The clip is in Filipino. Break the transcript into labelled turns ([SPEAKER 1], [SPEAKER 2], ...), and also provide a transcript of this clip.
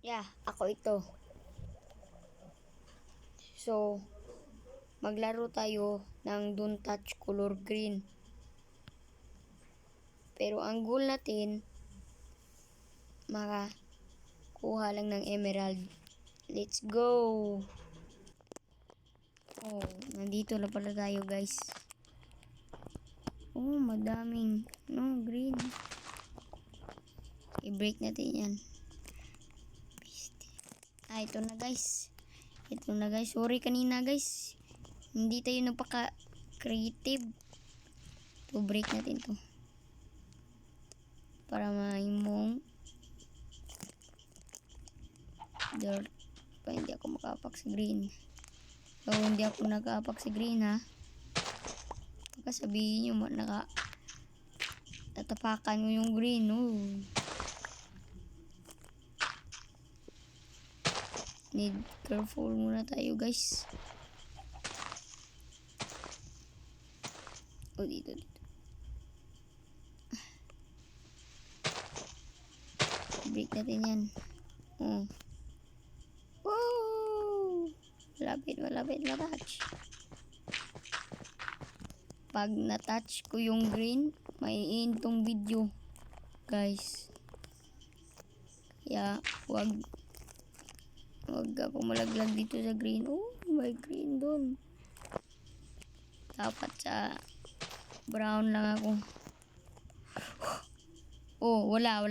[SPEAKER 1] Yeah, ako ito. So, maglaro tayo ng Don't Touch color green. Pero ang goal natin, makakuha lang ng emerald. Let's go! Oh, nandito na pala tayo, guys. Oh, madaming green. I-break natin yan. Ito na, guys. Ito na, guys. Sorry kanina, guys. Hindi tayo napaka-creative. To break natin to. Para maimong dirt. Pa hindi ako makapak sa green. So, hindi ako nakapak sa green, ha. Baka sabihin nyo, natapakan mo yung green, oh. Need careful muna tayo, guys. Oh, dito. Break natin yan. Oh. Woo! Malapit na-touch. Pag na-touch ko yung green, may end tong video, guys. Kaya, wag ako malaglag dito sa green. Oh, may green dun. Dapat sa brown lang ako. Oh, wala.